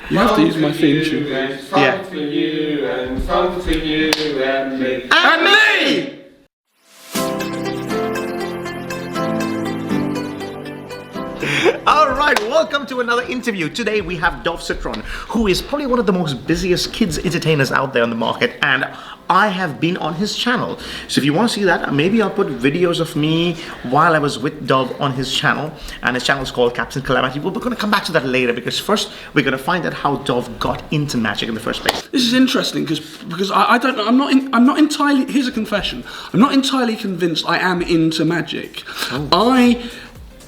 You have to use my theme tune. Yeah. For you and fun for you and me. And me! Alright, welcome to another interview. Today we have Dov Citron, who is probably one of the most busiest kids entertainers out there on the market, and I have been on his channel. So if you want to see that, maybe I'll put videos of me while I was with Dov on his channel, and his channel is called Captain Calamity. We're going to come back to that later, because first we're going to find out how Dov got into magic in the first place. This is interesting because I don't know. I'm not entirely. Here's a confession. I'm not entirely convinced I am into magic. Oh. I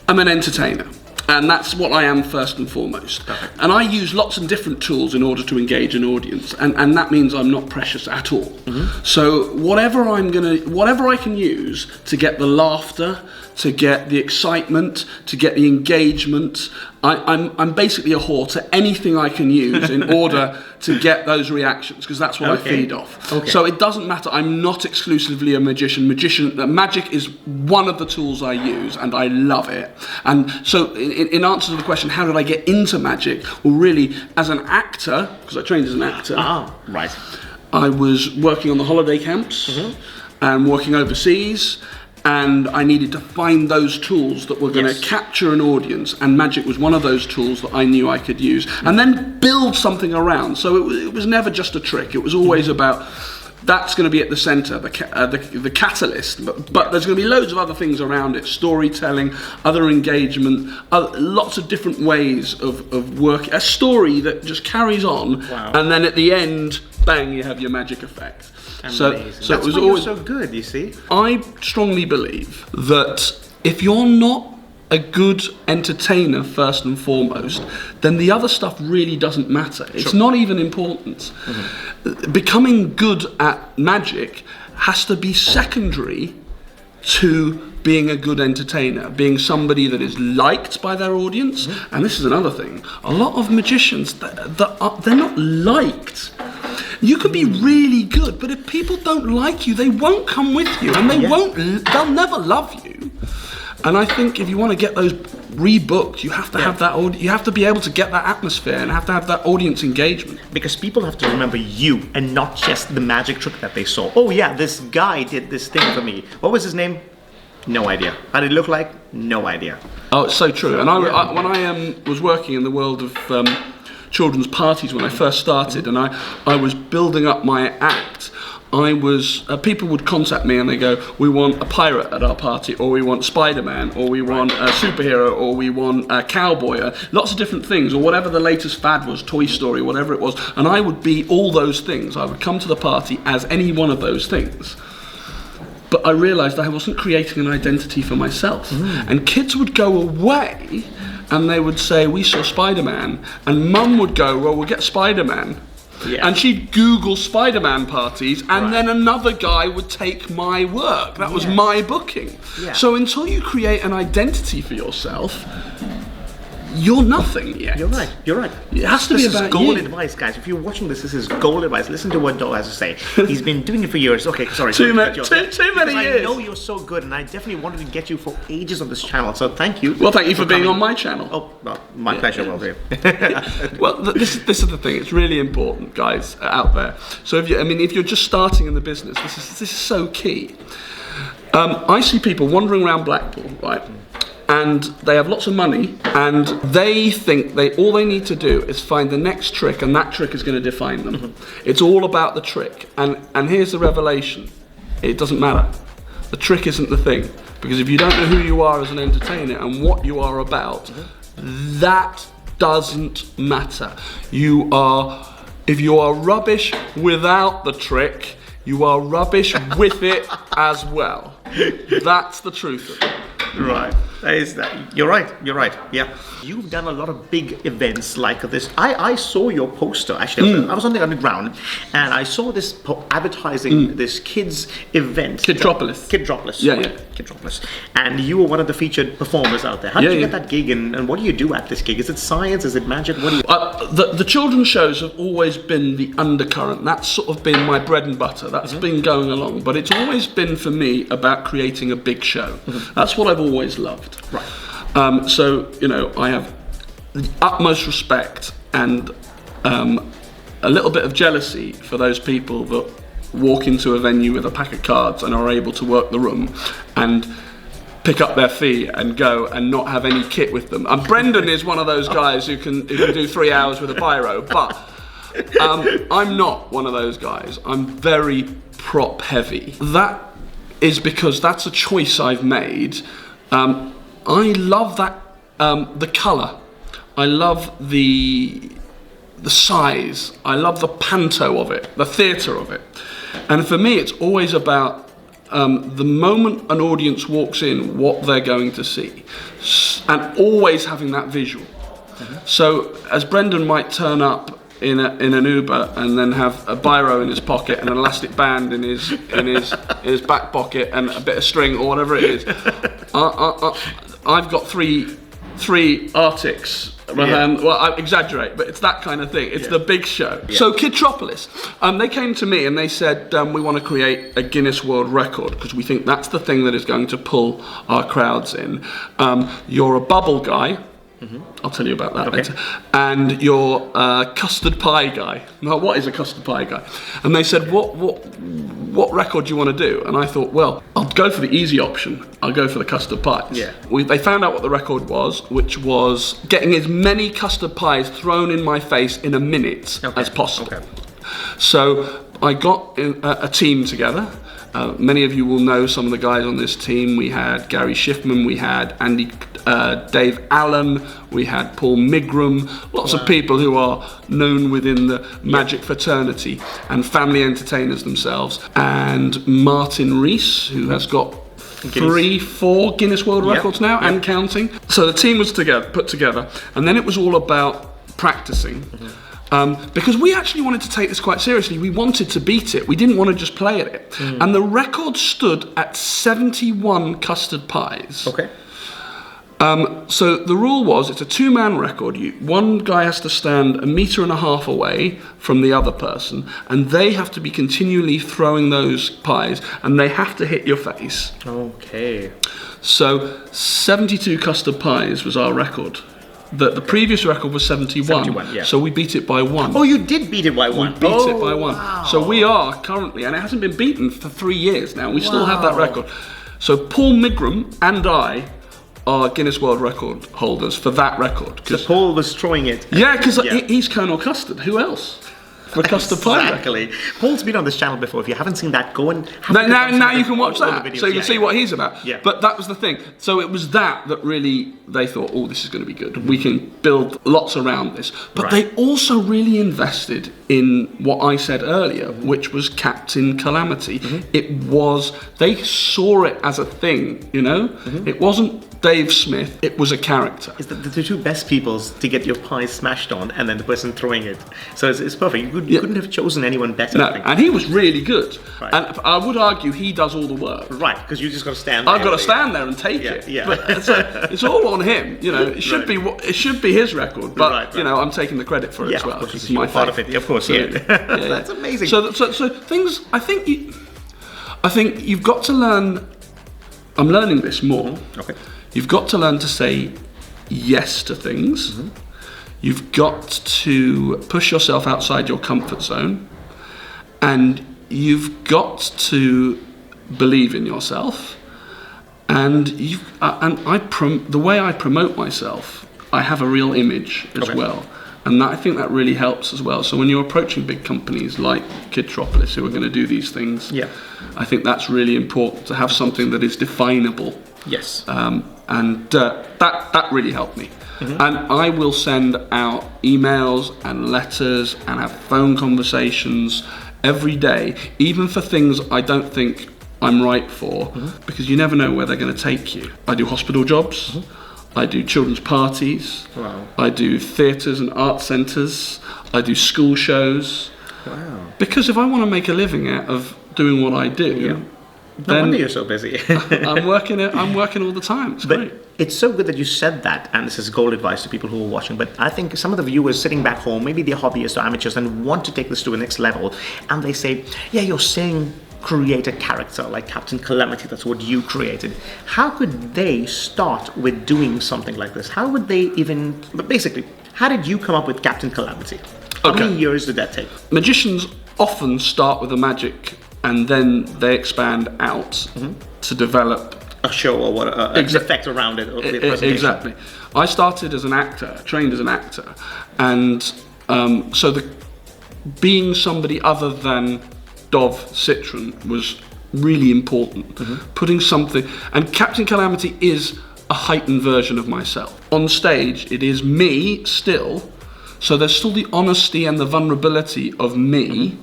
am an entertainer. And that's what I am first and foremost. Perfect. And I use lots of different tools in order to engage an audience, and that means I'm not precious at all. Mm-hmm. So whatever I can use to get the laughter, to get the excitement, to get the engagement, I'm basically a whore to anything I can use in order to get those reactions, because that's what I feed off. Okay. So it doesn't matter. I'm not exclusively a magician. Magic is one of the tools I use, and I love it. And so in answer to the question, how did I get into magic? Well, really, as an actor, because I trained as an actor. Ah, right. I was working on the holiday camps and working overseas. And I needed to find those tools that were going to capture an audience, and magic was one of those tools that I knew I could use, and then build something around. So it was never just a trick. It was always about, that's going to be at the center, the catalyst, but there's going to be loads of other things around it: storytelling, other engagement, lots of different ways of working. A story that just carries on, and then at the end, bang, you have your magic effect. So that's it was why always you're so good, you see. I strongly believe that if you're not a good entertainer first and foremost, then the other stuff really doesn't matter. It's not even important. Becoming good at magic has to be secondary to being a good entertainer, being somebody that is liked by their audience. And this is another thing. A lot of magicians, they're not liked. You can be really good, but if people don't like you, they won't come with you, and they'll never love you. And I think if you want to get those rebooked, you have to have that you have to be able to get that atmosphere and have to have that audience engagement. Because people have to remember you and not just the magic trick that they saw. Oh yeah, this guy did this thing for me. What was his name? No idea. How did it look like? No idea. Oh, it's so true. And when I was working in the world of children's parties when I first started, and I was building up my act, people would contact me and they go, we want a pirate at our party, or we want Spider-Man, or we want a superhero, or we want a cowboy, lots of different things, or whatever the latest fad was, Toy Story, whatever it was, and I would be all those things. I would come to the party as any one of those things. But I realised I wasn't creating an identity for myself. And kids would go away and they would say, we saw Spider-Man. And Mum would go, well, we'll get Spider-Man. Yeah. And she'd Google Spider-Man parties, and then another guy would take my work. That was my booking. Yeah. So until you create an identity for yourself, you're nothing yet. You're right. You're right. It has to be about This is gold advice, guys. If you're watching this is gold advice. Listen to what Dov has to say. He's been doing it for years. Okay, sorry. Too many years. I know you're so good, and I definitely wanted to get you for ages on this channel. So thank you. Well, thank you for being on my channel. Oh, well, my pleasure. Well, this is the thing. It's really important, guys, out there. So if you're just starting in the business, this is so key. I see people wandering around Blackpool, right? And they have lots of money, and they think all they need to do is find the next trick, and that trick is going to define them. It's all about the trick. And here's the revelation. It doesn't matter. The trick isn't the thing. Because if you don't know who you are as an entertainer and what you are about, that doesn't matter. If you are rubbish without the trick, you are rubbish with it as well. That's the truth of it. Right. You're right. Yeah. You've done a lot of big events like this. I saw your poster, actually. I was on the underground, and I saw this advertising this kids event. Kidropolis. Yeah. Kidropolis. And you were one of the featured performers out there. How did you get that gig, and what do you do at this gig? Is it science? Is it magic? What do you... The children's shows have always been the undercurrent. That's sort of been my bread and butter. That's been going along. But it's always been, for me, about creating a big show. That's what I've always loved. Right. So, I have the utmost respect and a little bit of jealousy for those people that walk into a venue with a pack of cards and are able to work the room and pick up their fee and go and not have any kit with them. And Brendan is one of those guys who can do 3 hours with a biro, but I'm not one of those guys. I'm very prop heavy. That is because that's a choice I've made. I love that, the colour. I love the size. I love the panto of it, the theatre of it. And for me, it's always about the moment an audience walks in, what they're going to see, and always having that visual. So, as Brendan might turn up in an Uber and then have a biro in his pocket and an elastic band in his back pocket and a bit of string or whatever it is, I've got three Arctics. Well, I exaggerate, but it's that kind of thing. It's the big show. Yeah. So Kidtropolis, they came to me and they said, we want to create a Guinness World Record because we think that's the thing that is going to pull our crowds in. You're a bubble guy. I'll tell you about that later. And you're a custard pie guy. Now, what is a custard pie guy? And they said, what record do you want to do? And I thought, well, I'll go for the easy option. I'll go for the custard pies. Yeah. They found out what the record was, which was getting as many custard pies thrown in my face in a minute as possible. So I got a team together. Many of you will know some of the guys on this team. We had Gary Schiffman, we had Dave Allen, we had Paul Migram, lots of people who are known within the magic fraternity and family entertainers themselves. And Martin Rees, who has got 4 Guinness World Records now and counting. So the team was put together, and then it was all about practicing. Because we actually wanted to take this quite seriously. We wanted to beat it. We didn't want to just play at it. And the record stood at 71 custard pies. So the rule was, it's a 2-man record. One guy has to stand 1.5 meters away from the other person, and they have to be continually throwing those pies, and they have to hit your face. So 72 custard pies was our record. The previous record was 71, so we beat it by 1. Oh, you did beat it by 1? We beat it by 1. Wow. So we are currently, and it hasn't been beaten for 3 years now, we still have that record. So Paul Migram and I are Guinness World Record holders for that record. So Paul was throwing it. Yeah, because he's Colonel Custard. Who else? For custard pie. Exactly. Paul's been on this channel before. If you haven't seen that, go and have a look. Now you can watch that, so you can see what he's about. Yeah. But that was the thing. So it was that really, they thought, oh, this is going to be good. We can build lots around this. But they also really invested in what I said earlier, which was Captain Calamity. They saw it as a thing, you know? It wasn't Dave Smith, it was a character. It's the two best people to get your pie smashed on, and then the person throwing it. So it's perfect. You couldn't have chosen anyone better. No, and he was really good. And I would argue he does all the work. Right, because you just got to stand there. I've got to stand there and take it. Yeah. But it's all on him. You know, it should be his record. But you know, I'm taking the credit for it as well. It's my part of it. Of course. That's amazing. So things. I think you've got to learn. I'm learning this more. You've got to learn to say yes to things. You've got to push yourself outside your comfort zone, and you've got to believe in yourself. And the way I promote myself, I have a real image as well, and I think that really helps as well. So when you're approaching big companies like Kidtropolis, who are going to do these things, I think that's really important to have something that is definable. And that really helped me. And I will send out emails and letters and have phone conversations every day, even for things I don't think I'm right for, because you never know where they're going to take you. I do hospital jobs, I do children's parties, I do theatres and art centres, I do school shows. Because if I want to make a living out of doing what I do, no wonder you're so busy. I'm working all the time. It's great. It's so good that you said that, and this is gold advice to people who are watching. But I think some of the viewers sitting back home, maybe they're hobbyists or amateurs and want to take this to the next level, and they say, yeah, you're saying create a character like Captain Calamity, that's what you created. How could they start with doing something like this? How would they even, but basically, how did you come up with Captain Calamity? How many years did that take? Magicians often start with a magic and then they expand out to develop A show or what? An effect around it. Or the presentation. Exactly. I started as an actor, trained as an actor, and so being somebody other than Dov Citron was really important. Putting something, and Captain Calamity is a heightened version of myself. On stage, it is me still, so there's still the honesty and the vulnerability of me,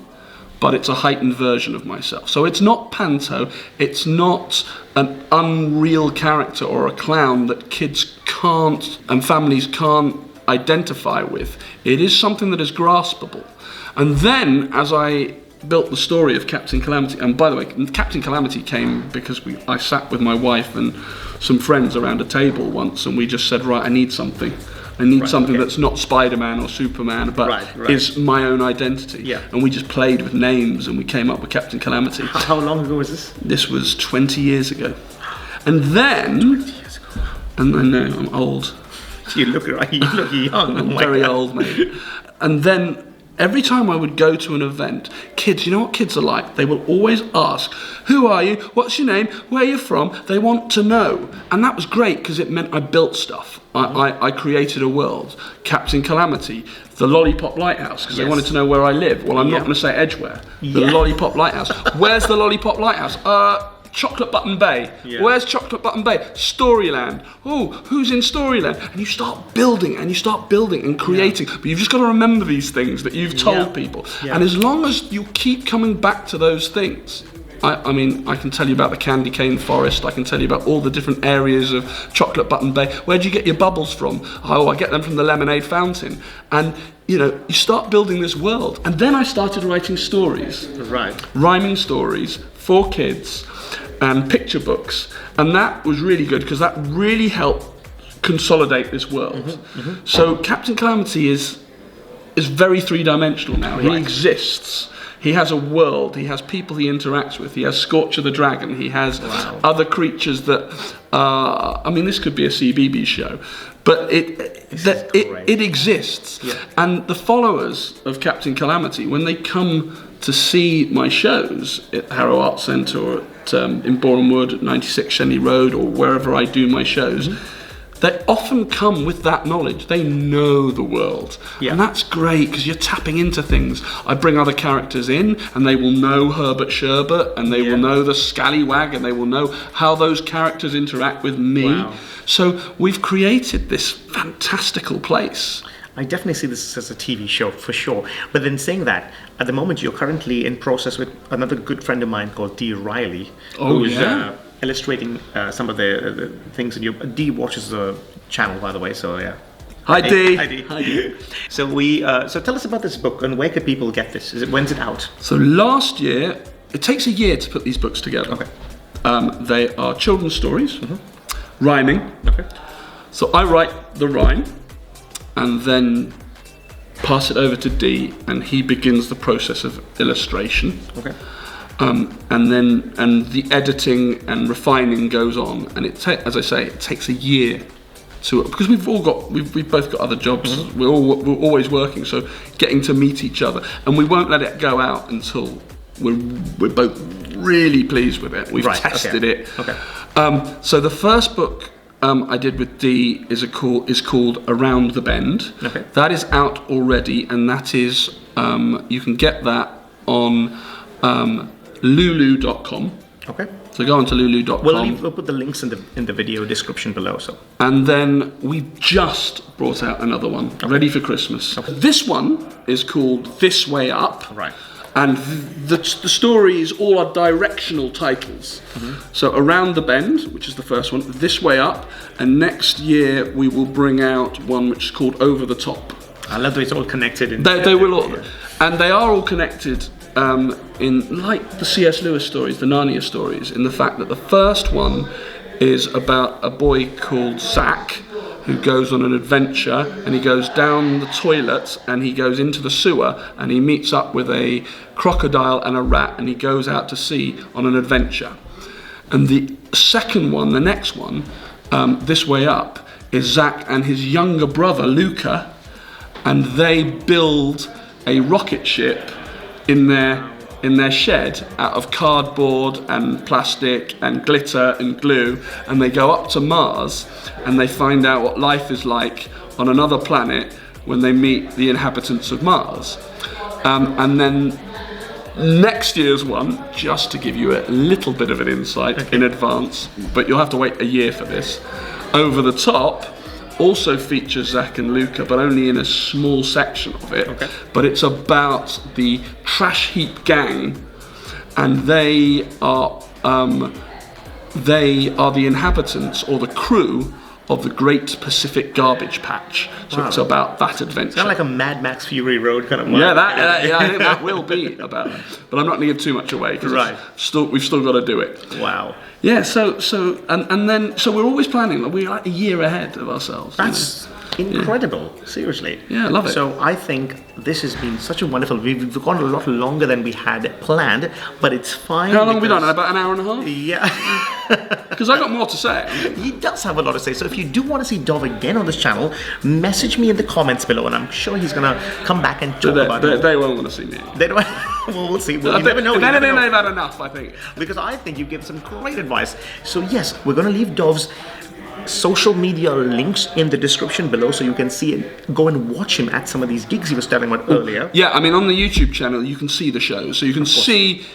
but it's a heightened version of myself. So it's not panto, it's not an unreal character or a clown that kids can't and families can't identify with. It is something that is graspable. And then, as I built the story of Captain Calamity, and by the way, Captain Calamity came because I sat with my wife and some friends around a table once, and we just said, right, I need something. I need something that's not Spider-Man or Superman, but is my own identity. Yeah. And we just played with names, and we came up with Captain Calamity. How long ago was this? This was 20 years ago. And then, 20 years ago. And I know, I'm old. You look young. I'm very old, mate. And then, every time I would go to an event, kids, you know what kids are like? They will always ask, who are you? What's your name? Where are you from? They want to know. And that was great because it meant I built stuff. I created a world. Captain Calamity, the Lollipop Lighthouse, because they wanted to know where I live. Well, I'm not going to say Edgware. The Lollipop Lighthouse. Where's the Lollipop Lighthouse? Chocolate Button Bay. Where's Chocolate Button Bay? Storyland. Oh, who's in Storyland? And you start building and you start building and creating. But you've just got to remember these things that you've told people. And as long as you keep coming back to those things, I mean, I can tell you about the candy cane forest. I can tell you about all the different areas of Chocolate Button Bay. Where do you get your bubbles from? Oh, I get them from the lemonade fountain. And, you know, you start building this world. And then I started writing stories. Rhyming stories for kids and picture books. And that was really good because that really helped consolidate this world. So Captain Calamity is very three-dimensional now. He exists. He has a world, he has people he interacts with, he has Scorcher the Dragon, he has other creatures that, I mean, this could be a CBeebies show, but it exists. And the followers of Captain Calamity, when they come to see my shows at Harrow Arts Centre or in Boreham Wood at 96 Shenley Road or wherever I do my shows, they often come with that knowledge. They know the world. And that's great because you're tapping into things. I bring other characters in and they will know Herbert Sherbert and they will know the Scallywag and they will know how those characters interact with me. So we've created this fantastical place. I definitely see this as a TV show for sure. But then saying that, at the moment you're currently in process with another good friend of mine called Dee Riley. Who's illustrating some of the things that Dee watches the channel, by the way, so yeah. Hi Dee. Hi Dee. So so tell us about this book and where can people get this? When's it out? So last year, it takes a year to put these books together. They are children's stories, rhyming. So I write the rhyme and then pass it over to Dee and he begins the process of illustration. And the editing and refining goes on, and as I say, it takes a year because we've both got other jobs. We're always working, so getting to meet each other, and we won't let it go out until we're both really pleased with it. We've tested it. So the first book I did with Dee is called Around the Bend. That is out already, and that is you can get that on lulu.com. So go on to lulu.com. We'll put the links in the video description below. So. And then we just brought out another one, ready for Christmas. This one is called This Way Up. And the stories all are directional titles. So Around the Bend, which is the first one, This Way Up, and next year we will bring out one which is called Over the Top. I love that it's all connected. They will all, and they are all connected in like the C.S. Lewis stories, the Narnia stories, in the fact that the first one is about a boy called Zach who goes on an adventure and he goes down the toilet and he goes into the sewer and he meets up with a crocodile and a rat and he goes out to sea on an adventure. And the second one, the next one, This Way Up, is Zach and his younger brother Luca, and they build a rocket ship in their shed out of cardboard and plastic and glitter and glue, and they go up to Mars and they find out what life is like on another planet when they meet the inhabitants of Mars. And then next year's one, just to give you a little bit of an insight in advance, but you'll have to wait a year for this, Over the Top also features Zach and Luca, but only in a small section of it. Okay. But it's about the Trash Heap Gang, and they are the inhabitants or the crew of the Great Pacific Garbage Patch. So it's about that adventure. It's kind of like a Mad Max Fury Road kind of one. Yeah, I think that will be about it. But I'm not going to give too much away because we've still got to do it. Wow. Yeah, so we're always planning. We're like a year ahead of ourselves. That's incredible. Yeah. Seriously. Yeah, I love it. So I think this has been such a wonderful. We've gone a lot longer than we had planned, but it's fine. How long have we done? About an hour and a half? Yeah. Because I got more to say. He does have a lot to say. So if you do want to see Dov again on this channel, message me in the comments below, and I'm sure he's gonna come back and talk about it. They won't want to see me. They don't. Well, we'll see. Well, you never know. They've had enough, I think. Because I think you give some great advice. So yes, we're gonna leave Dov's social media links in the description below, so you can see it. Go and watch him at some of these gigs he was telling about earlier. Yeah, I mean on the YouTube channel you can see the shows, so you can see.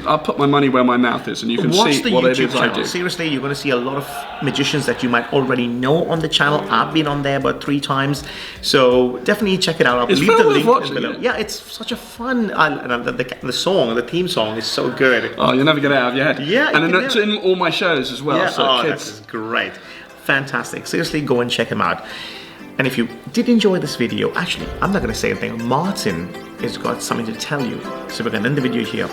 I'll put my money where my mouth is, and you can see what it is I do. Seriously, you're going to see a lot of magicians that you might already know on the channel. I've been on there about 3 times, so definitely check it out. I'll leave the link below. Yeah, it's such a fun. The theme song is so good. Oh, you'll never get it out of your head. Yeah, and it's in all my shows as well. Yeah. So this is great. Fantastic. Seriously, go and check him out. And if you did enjoy this video, actually, I'm not going to say anything. Martin has got something to tell you. So we're going to end the video here.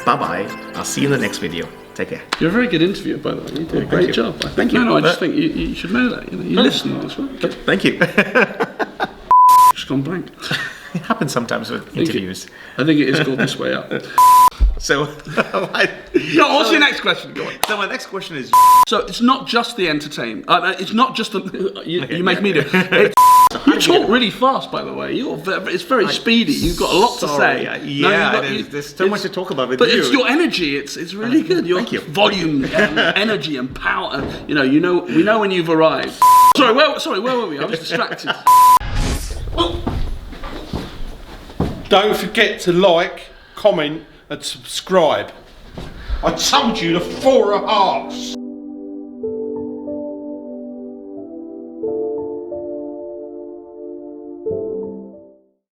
Bye-bye. I'll see you in the next video. Take care. You're a very good interviewer, by the way. You did a great job. Thank you. No, I just think you should know that. You listened as well. Thank you. Just gone blank. It happens sometimes with interviews. I think it is called This Way Up. So, what's your next question? Go on. So my next question is. So it's not just the entertainment. It's not just the. You make me do. You talk really fast, by the way. It's very speedy. You've got a lot to say. Yeah, there's so much to talk about with you. But it's your energy. It's really good. Thank you. Volume, and energy, and power. We know when you've arrived. Sorry, where were we? I was distracted. Don't forget to like, comment, and subscribe. I told you the 4 of hearts.